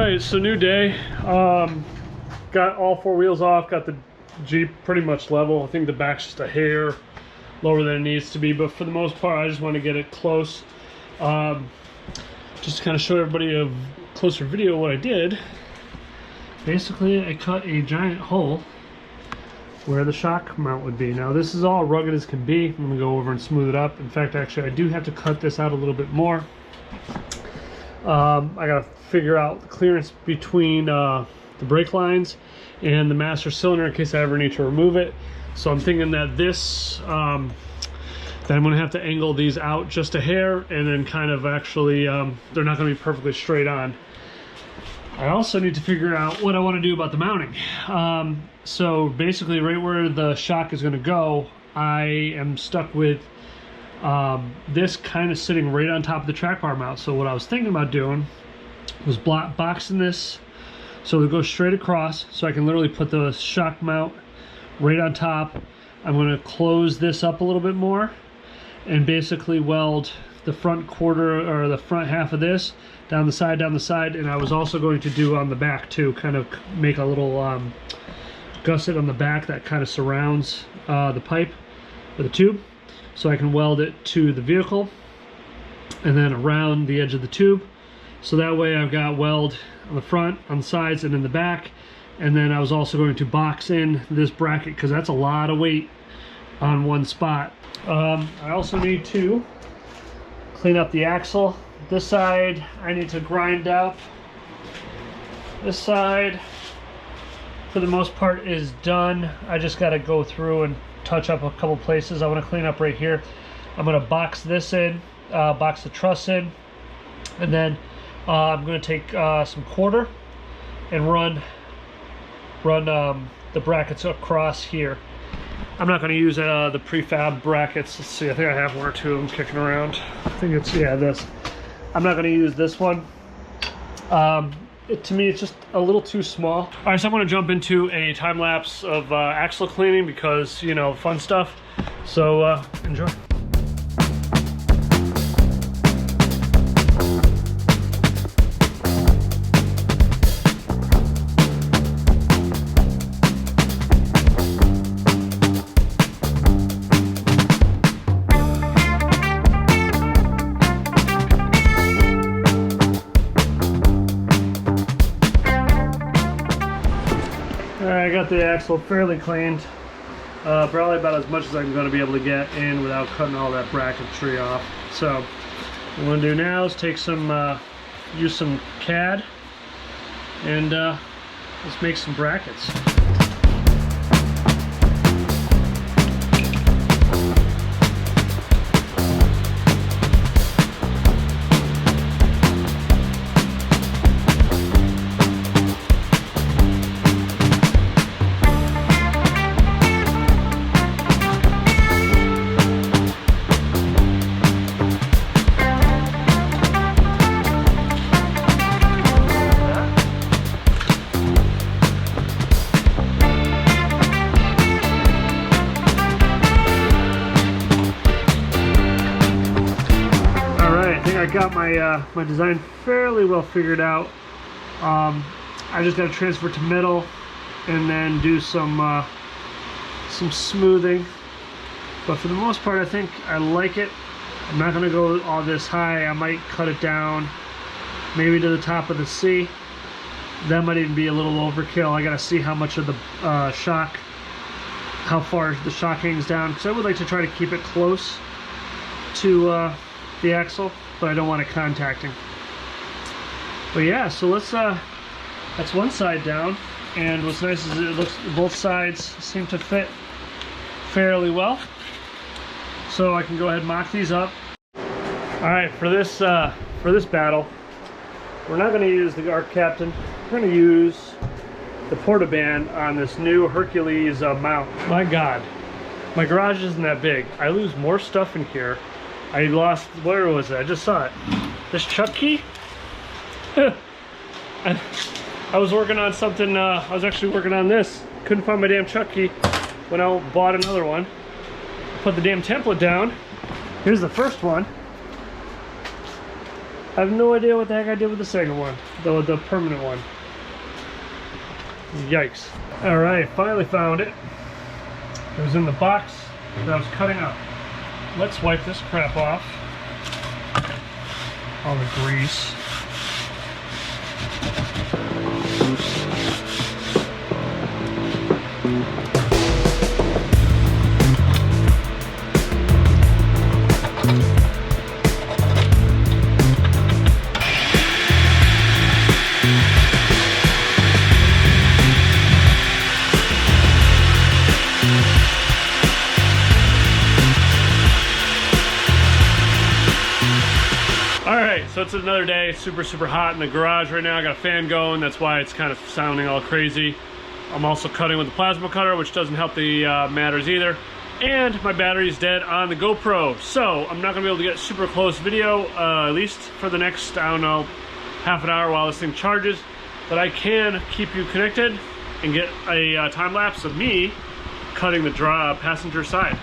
Alright, so new day. Got all four wheels off, got the Jeep pretty much level. I think the back's just a hair lower than it needs to be, but for the most part I just want to get it close. Just to kind of show everybody a closer video of what I did. Basically I cut a giant hole where the shock mount would be. Now this is all rugged as can be. I'm gonna go over and smooth it up. In fact, actually I do have to cut this out a little bit more. I gotta figure out the clearance between the brake lines and the master cylinder in case I ever need to remove it. So I'm thinking that this that I'm gonna have to angle these out just a hair, and then kind of actually they're not gonna be perfectly straight on. I also need to figure out what I want to do about the mounting. So basically right where the shock is going to go, I am stuck with this kind of sitting right on top of the track bar mount. So what I was thinking about doing was boxing this so it goes straight across, so I can literally put the shock mount right on top. I'm going to close this up a little bit more and basically weld the front quarter or the front half of this down the side, and I was also going to do on the back too, kind of make a little gusset on the back that kind of surrounds the pipe or the tube, so I can weld it to the vehicle and then around the edge of the tube, so that way I've got weld on the front, on the sides, and in the back. And then I was also going to box in this bracket because that's a lot of weight on one spot. I also need to clean up the axle. This side I need to grind up. This side for the most part is done. I just got to go through and touch up a couple places. I want to clean up right here. I'm going to box this in, box the truss in, and then I'm going to take some quarter and run the brackets across here. I'm not going to use the prefab brackets. Let's see, I think I have one or two of them kicking around. I think it's, yeah, this. I'm not going to use this one. To me, it's just a little too small. All right, so I'm going to jump into a time lapse of axle cleaning because, you know, fun stuff. So enjoy. I got the axle fairly cleaned, probably about as much as I'm going to be able to get in without cutting all that bracketry off. So what I'm going to do now is take some, use some CAD, and let's make some brackets. I got my design fairly well figured out. I just got to transfer to metal and then do some smoothing. But for the most part, I think I like it. I'm not going to go all this high. I might cut it down maybe to the top of the C. That might even be a little overkill. I got to see how much of the shock, how far the shock hangs down, because I would like to try to keep it close to the axle, but I don't want it contacting. But yeah, so let's that's one side down, and what's nice is it looks, both sides seem to fit fairly well, so I can go ahead and mock these up. All right, for this battle, we're not going to use the Arc Captain. We're going to use the Portaband on this new Hercules mount. My God, my garage isn't that big. I lose more stuff in here. I lost, where was it? I just saw it. This chuck key? I was working on something, I was actually working on this. Couldn't find my damn chuck key. Went out and bought another one. Put the damn template down. Here's the first one. I have no idea what the heck I did with the second one, the permanent one. Yikes. All right, finally found it. It was in the box that I was cutting up. Let's wipe this crap off. All the grease. So it's another day. It's super hot in the garage right now. I got a fan going. That's why it's kind of sounding all crazy. I'm also cutting with the plasma cutter, which doesn't help the matters either. And my battery's dead on the GoPro. So I'm not gonna be able to get super close video, at least for the next, I don't know, half an hour while this thing charges. But I can keep you connected and get a time lapse of me cutting the passenger side.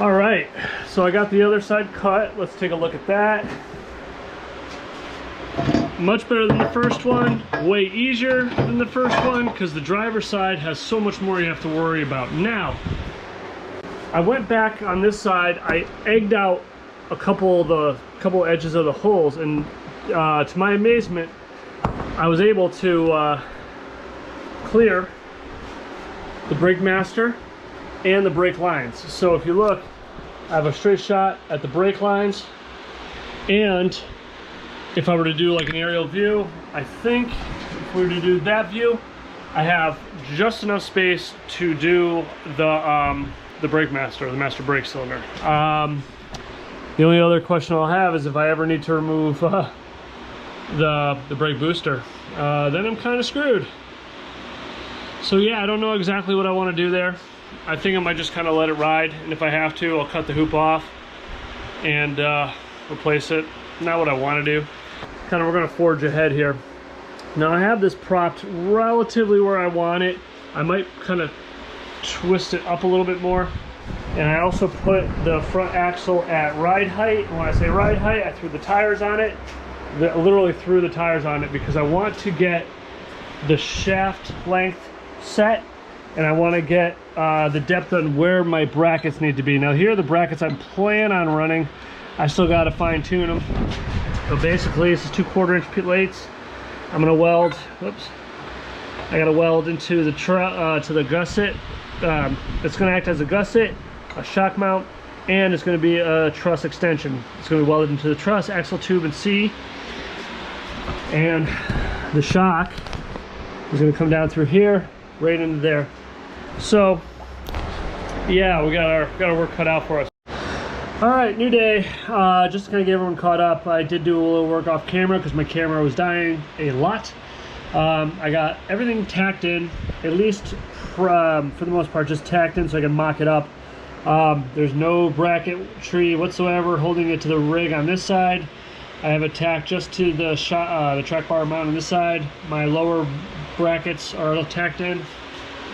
All right, so I got the other side cut. Let's take a look at that. Much better than the first one, way easier than the first one because the driver's side has so much more you have to worry about. Now, I went back on this side, I egged out a couple edges of the holes, and to my amazement, I was able to clear the brake master and the brake lines. So if you look, I have a straight shot at the brake lines, and if I were to do like an aerial view, I think if we were to do that view, I have just enough space to do the brake master, the master brake cylinder. The only other question I'll have is if I ever need to remove the brake booster, then I'm kind of screwed. So yeah, I don't know exactly what I want to do there. I think I might just kind of let it ride, and if I have to, I'll cut the hoop off and replace it. Not what I want to do. Kind of, we're going to forge ahead here. Now I have this propped relatively where I want it. I might kind of twist it up a little bit more. And I also put the front axle at ride height. And when I say ride height, I threw the tires on it. Literally threw the tires on it because I want to get the shaft length set, and I want to get the depth on where my brackets need to be. Now here are the brackets I plan on running. I still got to fine tune them. So basically, this is 2/4 inch plates. I'm gonna weld. Whoops. I gotta weld into the to the gusset. It's gonna act as a gusset, a shock mount, and it's gonna be a truss extension. It's gonna be welded into the truss, axle tube, and C. And the shock is gonna come down through here, right into there. So yeah, we got our work cut out for us. All right, new day. Just to kind of get everyone caught up, I did do a little work off camera because my camera was dying a lot. I got everything tacked in, at least for the most part, just tacked in so I can mock it up. There's no bracketry whatsoever holding it to the rig on this side. I have it tacked just to the track bar mount on this side. My lower brackets are tacked in,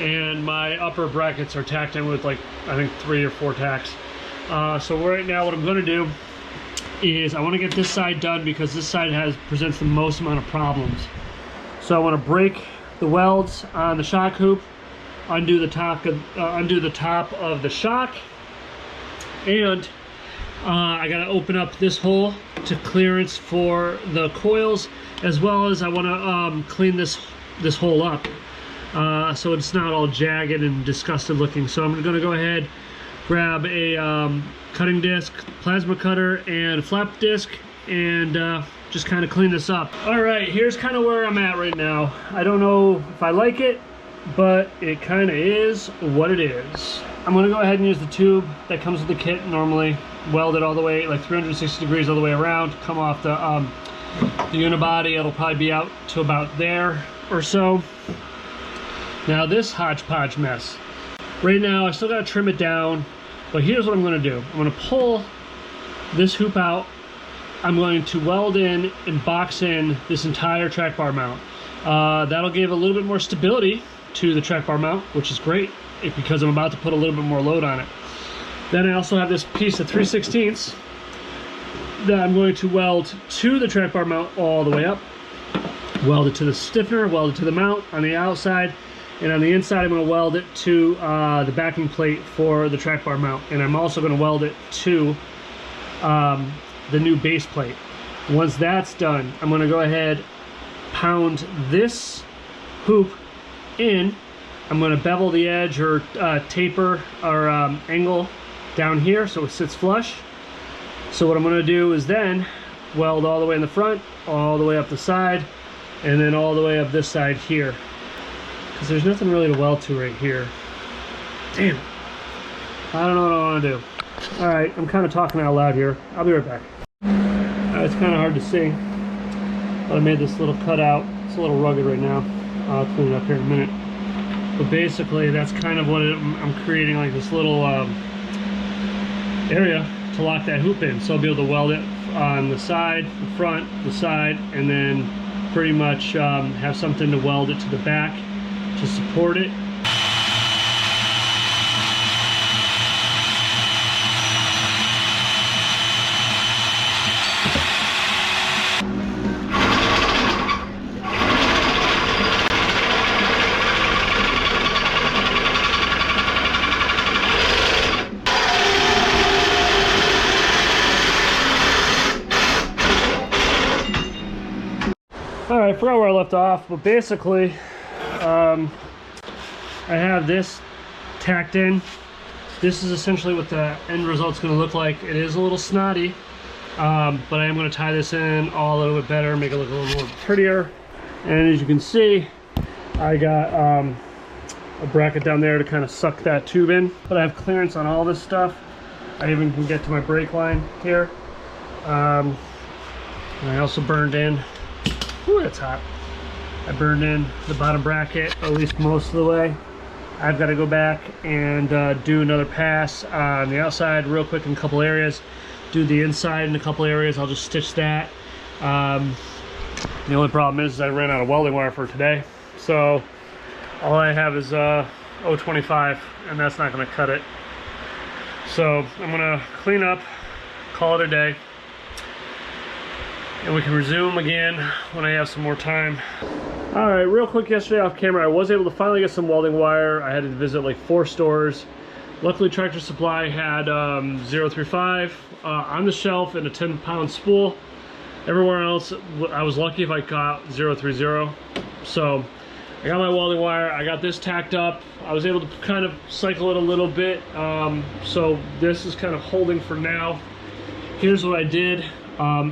and my upper brackets are tacked in with, like, I think 3 or 4 tacks. So right now what I'm going to do is I want to get this side done because this side presents the most amount of problems. So I want to break the welds on the shock hoop, undo the top of the shock, and I got to open up this hole to clearance for the coils, as well as I want to clean this hole up so it's not all jagged and disgusted looking. So I'm going to go ahead, grab a cutting disc, plasma cutter, and a flap disc, and just kind of clean this up. All right, here's kind of where I'm at right now. I don't know if I like it, but it kind of is what it is. I'm gonna go ahead and use the tube that comes with the kit normally, weld it all the way, like 360 degrees all the way around, come off the unibody. It'll probably be out to about there or so. Now this hodgepodge mess. Right now, I still gotta trim it down, but here's what I'm gonna do. I'm gonna pull this hoop out. I'm going to weld in and box in this entire track bar mount. That'll give a little bit more stability to the track bar mount, which is great because I'm about to put a little bit more load on it. Then I also have this piece of 3/16 that I'm going to weld to the track bar mount all the way up. Weld it to the stiffener, weld it to the mount on the outside, and on the inside I'm going to weld it to the backing plate for the track bar mount. And I'm also going to weld it to the new base plate. Once that's done, I'm going to go ahead, pound this hoop in. I'm going to bevel the edge or taper or angle down here so it sits flush. So what I'm going to do is then weld all the way in the front, all the way up the side, and then all the way up this side here. Because there's nothing really to weld to right here. Damn. I don't know what I want to do. Alright, I'm kind of talking out loud here. I'll be right back. It's kind of hard to see. But I made this little cutout. It's a little rugged right now. I'll clean it up here in a minute. But basically, that's kind of what I'm creating, like this little area to lock that hoop in. So I'll be able to weld it on the side, the front, the side, and then pretty much have something to weld it to the back to support it. Alright, I forgot where I left off, but basically I have this tacked in. This is essentially what the end result's going to look like. It is a little snotty, but I am going to tie this in all a little bit better, make it look a little more prettier. And as you can see, I got a bracket down there to kind of suck that tube in. But I have clearance on all this stuff. I even can get to my brake line here. And I also burned in, ooh, that's hot. I burned in the bottom bracket, at least most of the way. I've got to go back and do another pass on the outside real quick in a couple areas. Do the inside in a couple areas. I'll just stitch that. The only problem is I ran out of welding wire for today. So all I have is 0.25, and that's not going to cut it. So I'm going to clean up, call it a day. And we can resume again when I have some more time. All right, real quick, yesterday off camera, I was able to finally get some welding wire. I had to visit like 4 stores. Luckily, Tractor Supply had 035 on the shelf and a 10-pound spool. Everywhere else, I was lucky if I got 030. So I got my welding wire. I got this tacked up. I was able to kind of cycle it a little bit. So this is kind of holding for now. Here's what I did.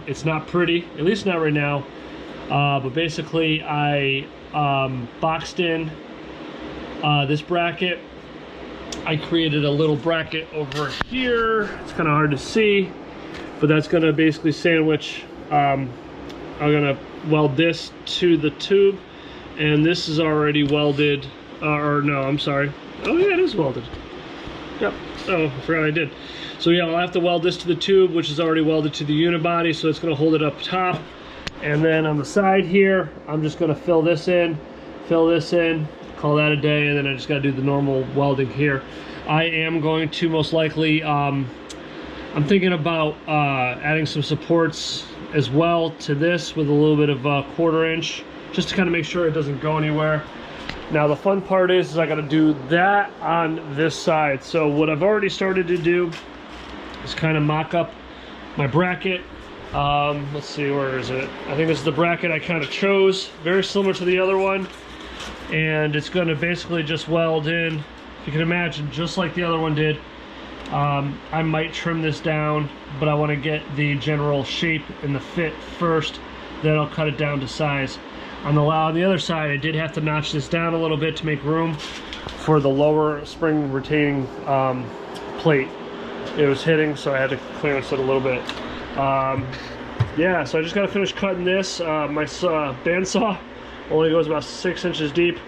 It's not pretty, at least not right now, but basically I boxed in this bracket. I created a little bracket over here. It's kind of hard to see, but that's going to basically sandwich. I'm going to weld this to the tube, and this is already welded, or no, I'm sorry. Oh yeah, it is welded. Yep. Oh, I forgot I did. So yeah, I'll have to weld this to the tube, which is already welded to the unibody, so it's going to hold it up top. And then on the side here, I'm just going to fill this in, call that a day, and then I just got to do the normal welding here. I am going to most likely, I'm thinking about adding some supports as well to this with a little bit of 1/4 inch, just to kind of make sure it doesn't go anywhere. Now the fun part is I got to do that on this side. So what I've already started to do is kind of mock up my bracket. Let's see, where is it? I think this is the bracket I kind of chose, very similar to the other one, and it's going to basically just weld in, if you can imagine, just like the other one did. I might trim this down, but I want to get the general shape and the fit first, then I'll cut it down to size. On the other side, I did have to notch this down a little bit to make room for the lower spring retaining plate. It was hitting, so I had to clearance it a little bit. Yeah, so I just got to finish cutting this. My bandsaw only goes about 6 inches deep,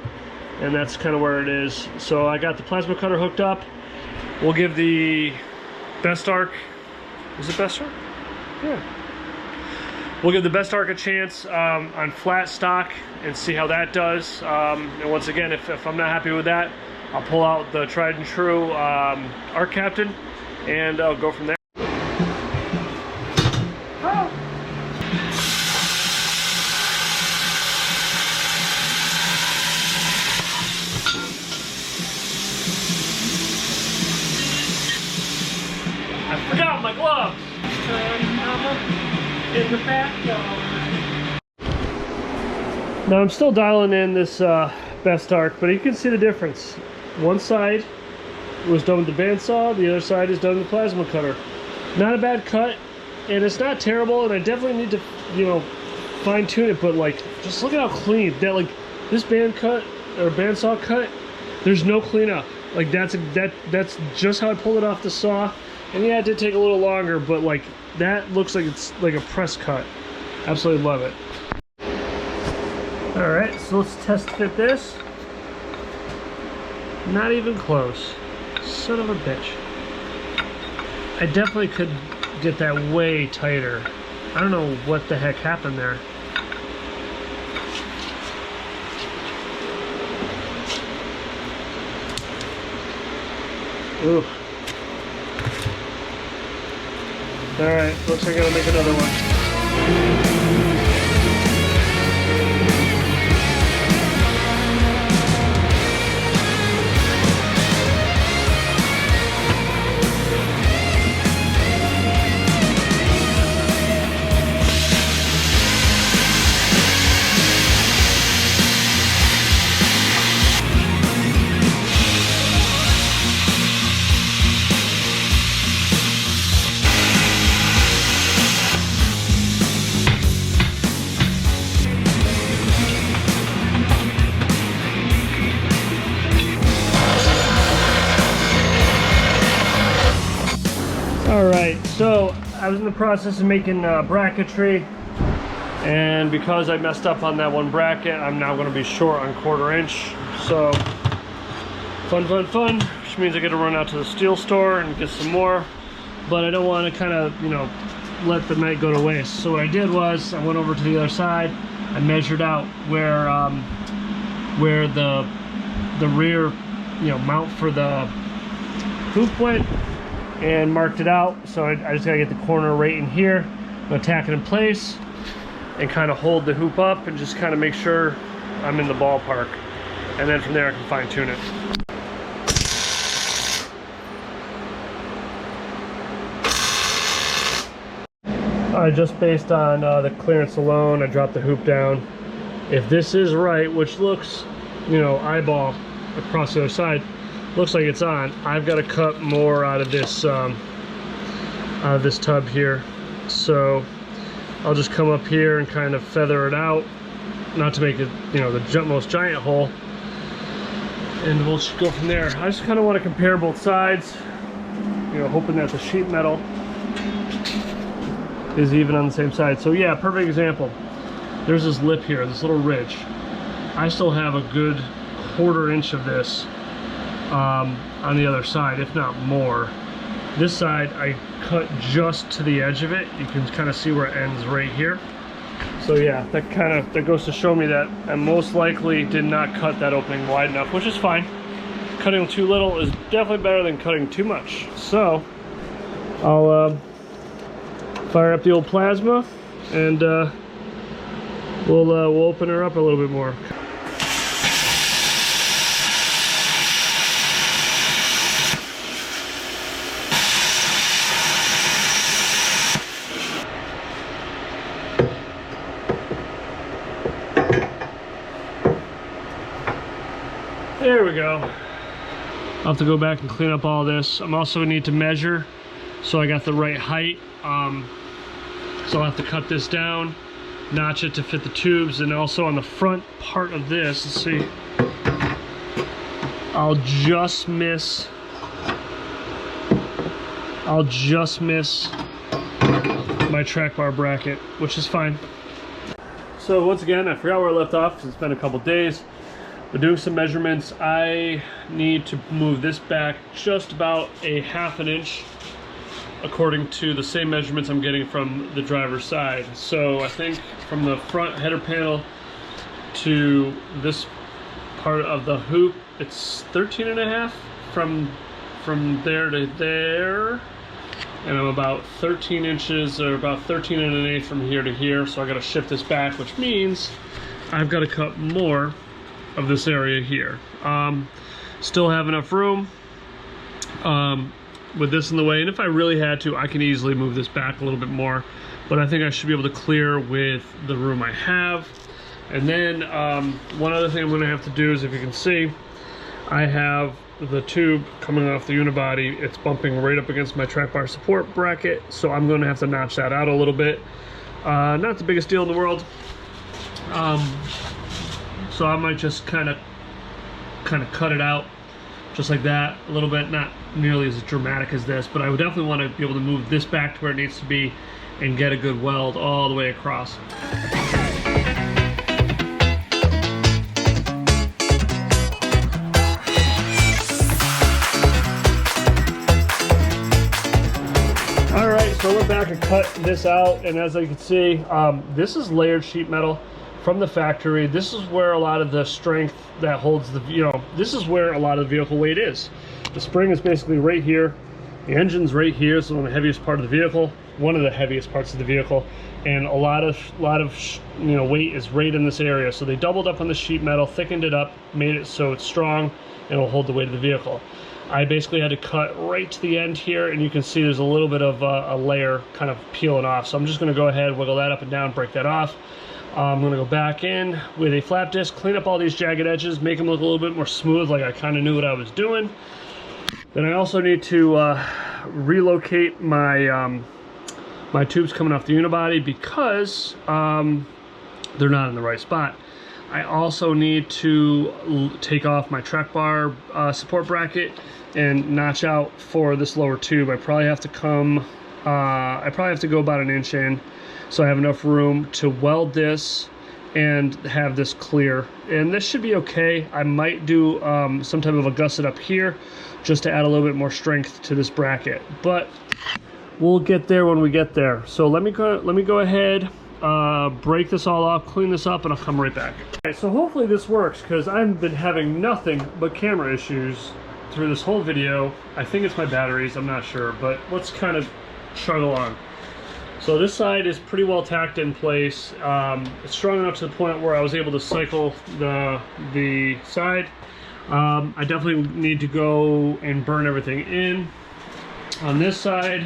and that's kind of where it is. So I got the plasma cutter hooked up. We'll give the Best Arc, is it Best Arc? Yeah. We'll give the Best Arc a chance on flat stock and see how that does. And once again, if I'm not happy with that, I'll pull out the tried and true Arc Captain, and I'll go from there. I forgot my gloves. In the backyard. Now I'm still dialing in this best arc, but you can see the difference. One side was done with the bandsaw, the other side is done with the plasma cutter. Not a bad cut, and it's not terrible, and I definitely need to, you know, fine tune it, but like, just look at how clean that, like, this bandsaw cut, there's no cleanup. Like, that's just how I pulled it off the saw. And yeah, it did take a little longer, but like, that looks like it's like a press cut. Absolutely love it. All right, so let's test fit this. Not even close. Son of a bitch. I definitely could get that way tighter. I don't know what the heck happened there. Ooh. All right, looks like I gotta make another one. Alright, so I was in the process of making bracketry, and because I messed up on that one bracket, I'm now going to be short on 1/4 inch. So fun, which means I get to run out to the steel store and get some more, but I don't want to kind of, you know, let the night go to waste. So what I did was I went over to the other side, I measured out where the rear, you know, mount for the hoop went, and marked it out. So I just gotta get the corner right in here. I'm gonna tack it in place and kind of hold the hoop up and just kind of make sure I'm in the ballpark. And then from there I can fine tune it. Alright, just based on the clearance alone, I dropped the hoop down. If this is right, which looks, you know, eyeball across the other side, looks like it's on, I've got to cut more out of this tub here. So I'll just come up here and kind of feather it out, not to make it, you know, the most giant hole, and we'll just go from there. I just kind of want to compare both sides, you know, hoping that the sheet metal is even on the same side. So yeah, perfect example. There's this lip here, this little ridge. I still have a good 1/4 inch of this on the other side, if not more. This side I cut just to the edge of it. You can kind of see where it ends right here. So yeah, that goes to show me that I most likely did not cut that opening wide enough, which is fine. Cutting too little is definitely better than cutting too much. So I'll fire up the old plasma, and we'll open her up a little bit more. There we go. I'll have to go back and clean up all this. I'm also gonna need to measure so I got the right height. So I'll have to cut this down, notch it to fit the tubes, and also on the front part of this, let's see, I'll just miss my track bar bracket, which is fine. So once again, I forgot where I left off because it's been a couple days. But doing some measurements, I need to move this back just about a 1/2 inch according to the same measurements I'm getting from the driver's side. So I think from the front header panel to this part of the hoop, it's 13.5. From there to there, and I'm about 13 inches, or about 13 1/8 from here to here, so I gotta shift this back, which means I've got to cut more of this area here. Still have enough room with this in the way, and if I really had to, I can easily move this back a little bit more, but I think I should be able to clear with the room I have. And then one other thing I'm going to have to do is, if you can see, I have the tube coming off the unibody. It's bumping right up against my track bar support bracket, so I'm going to have to notch that out a little bit. Not the biggest deal in the world. So I might just kind of cut it out just like that a little bit, not nearly as dramatic as this, but I would definitely want to be able to move this back to where it needs to be and get a good weld all the way across. All right, so I went back and cut this out, and as you can see, this is layered sheet metal from the factory. This is where a lot of the strength that holds the, this is where a lot of the vehicle weight is. The spring is basically right here. The engine's right here, so one of the heaviest part of the vehicle, one of the heaviest parts of the vehicle, and a lot of weight is right in this area. So they doubled up on the sheet metal, thickened it up, made it so it's strong, and it'll hold the weight of the vehicle. I basically had to cut right to the end here, and you can see there's a little bit of a layer kind of peeling off. So I'm just going to go ahead, wiggle that up and down, break that off. I'm going to go back in with a flap disc, clean up all these jagged edges, make them look a little bit more smooth, like I kind of knew what I was doing. Then I also need to relocate my my tubes coming off the unibody because they're not in the right spot. I also need to take off my track bar support bracket and notch out for this lower tube. I probably have to go about 1 inch in, so I have enough room to weld this and have this clear. And this should be okay. I might do some type of a gusset up here just to add a little bit more strength to this bracket, but we'll get there when we get there. So let me go ahead, break this all off, clean this up, and I'll come right back. Okay, so hopefully this works, because I've been having nothing but camera issues through this whole video. I think it's my batteries, I'm not sure, but let's kind of chug along. So this side is pretty well tacked in place. It's strong enough to the point where I was able to cycle the side. I definitely need to go and burn everything in. On this side,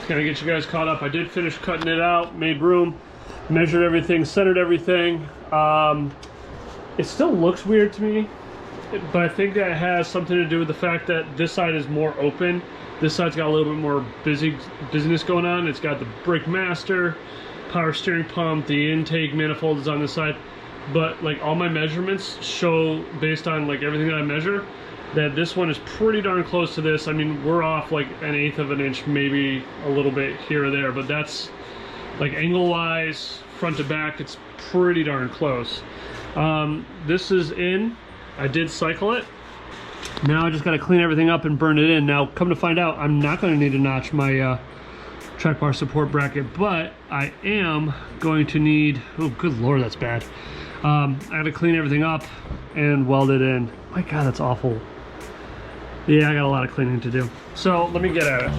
kind of get you guys caught up, I did finish cutting it out, made room, measured everything, centered everything. It still looks weird to me, but I think that has something to do with the fact that this side is more open. This side's got a little bit more busyness going on. It's got the brake master, power steering pump, the intake manifold is on this side. But like all my measurements show, based on like everything that I measure, that this one is pretty darn close to this. I mean, we're off like 1/8 of an inch, maybe a little bit here or there, but that's like angle wise, front to back, it's pretty darn close. This is in. I did cycle it. Now I just got to clean everything up and burn it in. Now, come to find out, I'm not going to need to notch my track bar support bracket, but I am going to need, oh good lord, that's bad. I got to clean everything up and weld it in. My god, that's awful. Yeah, I got a lot of cleaning to do. So let me get at it.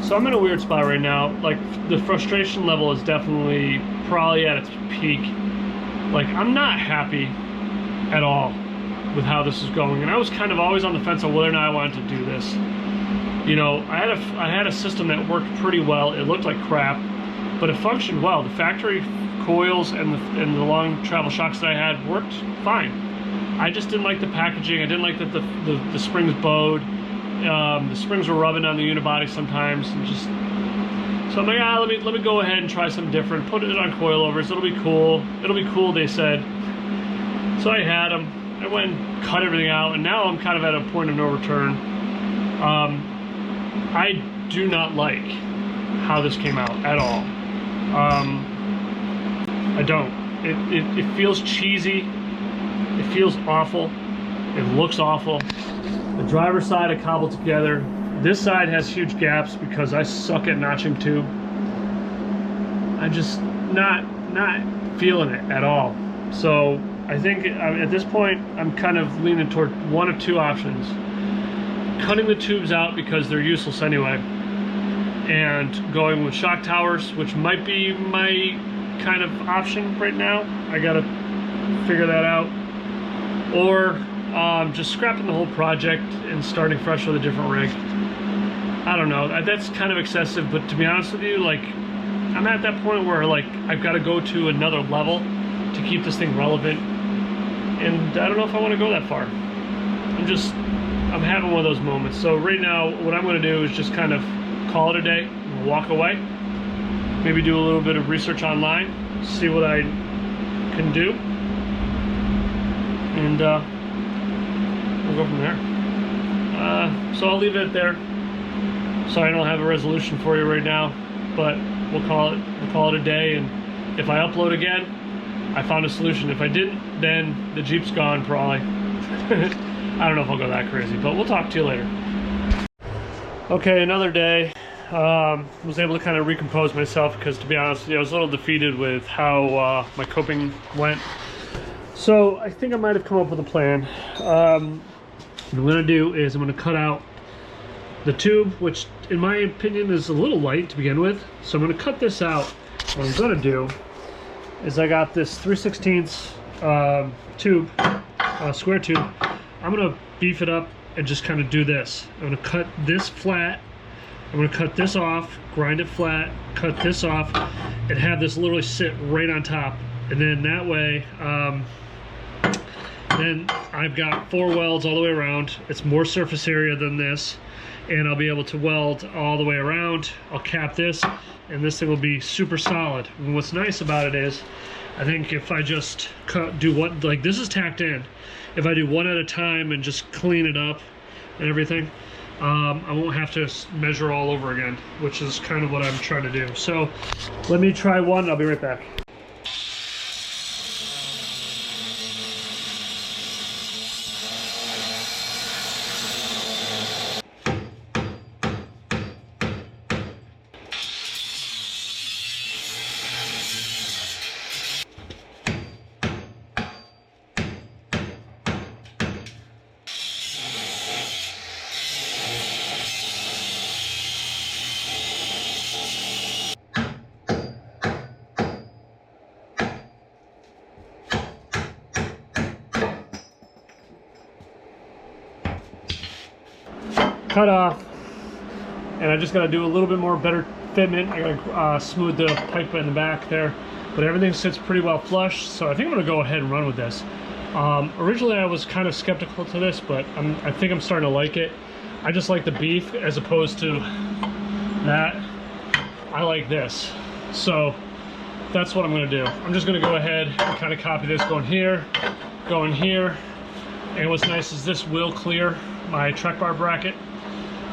So I'm in a weird spot right now. Like, the frustration level is definitely probably at its peak. Like, I'm not happy at all with how this is going, and I was kind of always on the fence on whether or not I wanted to do this. You know, I had a system that worked pretty well. It looked like crap, but it functioned well. The factory coils and the long travel shocks that I had worked fine. I just didn't like the packaging. I didn't like that the springs bowed. The springs were rubbing on the unibody sometimes, and just so I'm like, let me go ahead and try something different. Put it on coilovers. It'll be cool. It'll be cool, they said. So I had them. I went and cut everything out, and now I'm kind of at a point of no return. I do not like how this came out at all. I don't. It feels cheesy. It feels awful. It looks awful. The driver's side I cobbled together. This side has huge gaps because I suck at notching tube. I'm just not feeling it at all. So I think at this point I'm kind of leaning toward one of two options: cutting the tubes out because they're useless anyway, and going with shock towers, which might be my kind of option right now. I gotta figure that out. Or just scrapping the whole project and starting fresh with a different rig. I don't know, that's kind of excessive, but to be honest with you, like, I'm at that point where, like, I've got to go to another level to keep this thing relevant, and I don't know if I want to go that far. I'm having one of those moments. So right now, what I'm going to do is just kind of call it a day, walk away, maybe do a little bit of research online, see what I can do, and we'll go from there. So I'll leave it there. Sorry I don't have a resolution for you right now, but we'll call it a day, and if I upload again, I found a solution. If I didn't, then the Jeep's gone probably. I don't know if I'll go that crazy, but we'll talk to you later. Okay, another day. Was able to kind of recompose myself because, to be honest with you, I was a little defeated with how my coping went. So I think I might have come up with a plan. What I'm going to do is I'm going to cut out the tube, which in my opinion is a little light to begin with. So I'm going to cut this out. What I'm going to do is I got this 3/16 tube, square tube. I'm going to beef it up and just kind of do this. I'm going to cut this flat. I'm going to cut this off, grind it flat, cut this off, and have this literally sit right on top. And then that way, then I've got 4 welds all the way around. It's more surface area than this, and I'll be able to weld all the way around. I'll cap this, and this thing will be super solid. And what's nice about it is, I think if I just do what, like this is tacked in, if I do one at a time and just clean it up and everything, I won't have to measure all over again, which is kind of what I'm trying to do. So let me try one, I'll be right back. Cut off, and I just got to do a little bit more better fitment. I got to smooth the pipe in the back there, but everything sits pretty well flush, so I think I'm going to go ahead and run with this. Originally I was kind of skeptical to this, but I think I'm starting to like it. I just like the beef as opposed to that. I like this, so that's what I'm going to do. I'm just going to go ahead and kind of copy this, going here, and what's nice is this will clear my track bar bracket.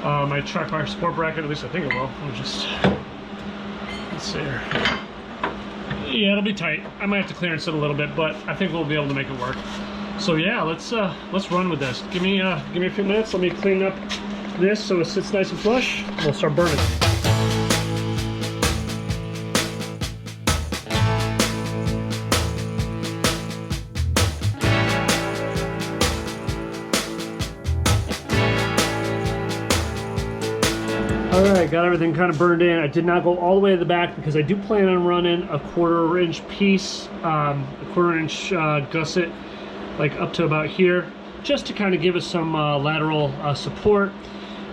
My track bar support bracket, at least I think it will. Let me just, let's see here. Yeah, it'll be tight. I might have to clearance it a little bit, but I think we'll be able to make it work. So yeah, let's run with this. Give me a few minutes. Let me clean up this so it sits nice and flush. We'll start burning. Alright, got everything kind of burned in. I did not go all the way to the back because I do plan on running a 1/4 inch piece, a 1/4 inch gusset, like up to about here, just to kind of give us some lateral support.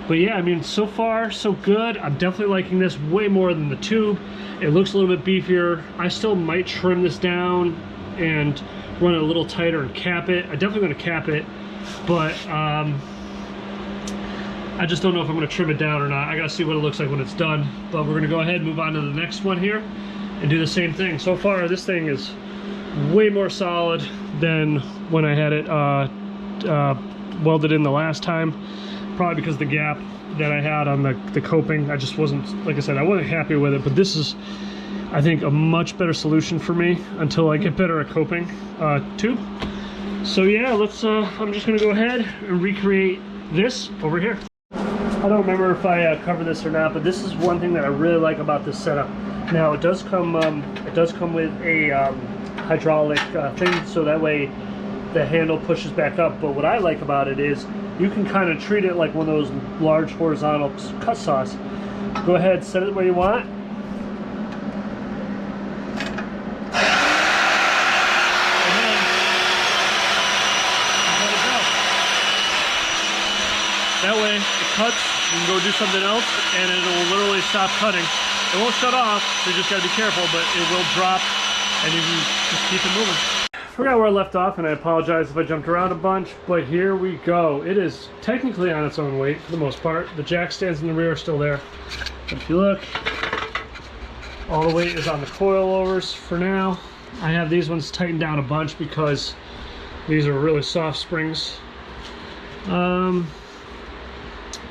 But yeah, I mean, so far so good. I'm definitely liking this way more than the tube. It looks a little bit beefier. I still might trim this down and run it a little tighter and cap it. I'm definitely going to cap it, but I just don't know if I'm going to trim it down or not. I got to see what it looks like when it's done. But we're going to go ahead and move on to the next one here and do the same thing. So far, this thing is way more solid than when I had it welded in the last time. Probably because the gap that I had on the coping, I just wasn't, like I said, I wasn't happy with it. But this is, I think, a much better solution for me until I get better at coping tube. So yeah, let's. I'm just gonna go ahead and recreate this over here. I don't remember if I covered this or not, but this is one thing that I really like about this setup. Now it does come with a hydraulic thing, so that way the handle pushes back up. But what I like about it is you can kind of treat it like one of those large horizontal cut saws. Go ahead, set it where you want. That way it cuts, you can go do something else, and it will literally stop cutting. It won't shut off, so you just gotta be careful, but it will drop, and you can just keep it moving. Forgot where I left off, and I apologize if I jumped around a bunch, but here we go. It is technically on its own weight for the most part. The jack stands in the rear are still there. If you look, all the weight is on the coilovers for now. I have these ones tightened down a bunch because these are really soft springs.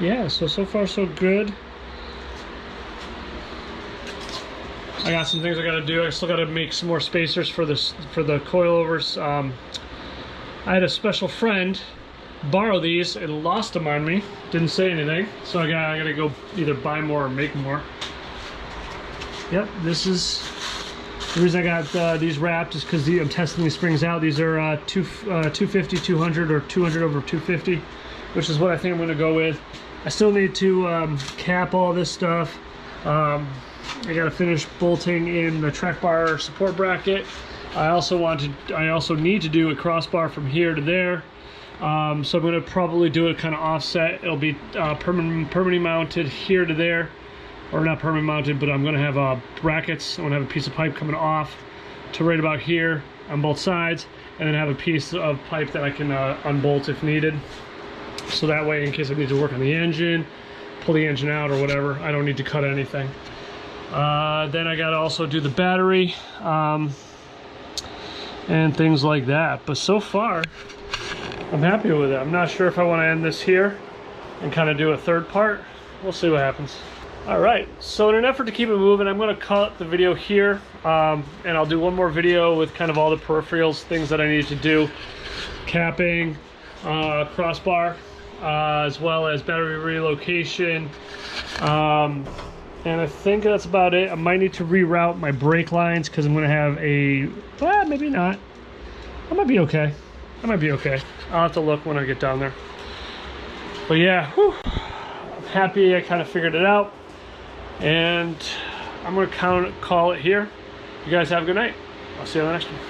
Yeah, so far so good. I got some things I gotta do. I still gotta make some more spacers for this, for the coilovers. I had a special friend borrow these and lost them on me. Didn't say anything, so I gotta go either buy more or make more. Yep, this is the reason I got these wrapped, is because I'm testing these springs out. These are 250, 200, or 200 over 250, which is what I think I'm gonna go with. I still need to cap all this stuff. I gotta finish bolting in the track bar support bracket. I also need to do a crossbar from here to there. So I'm gonna probably do it kind of offset. It'll be permanently mounted here to there, or not permanently mounted, but I'm gonna have brackets. I'm gonna have a piece of pipe coming off to right about here on both sides, and then have a piece of pipe that I can unbolt if needed. So that way, in case I need to work on the engine, pull the engine out or whatever, I don't need to cut anything. Then I gotta also do the battery and things like that. But so far, I'm happy with it. I'm not sure if I want to end this here and kind of do a third part. We'll see what happens. All right, so in an effort to keep it moving, I'm gonna cut the video here, and I'll do one more video with kind of all the peripherals, things that I need to do, capping, crossbar, as well as battery relocation, and I think that's about it. I might need to reroute my brake lines because I'm going to have maybe not. I might be okay. I might be okay. I'll have to look when I get down there. But yeah, whew, I'm happy I kind of figured it out, and I'm going to call it here. You guys have a good night. I'll see you on the next one.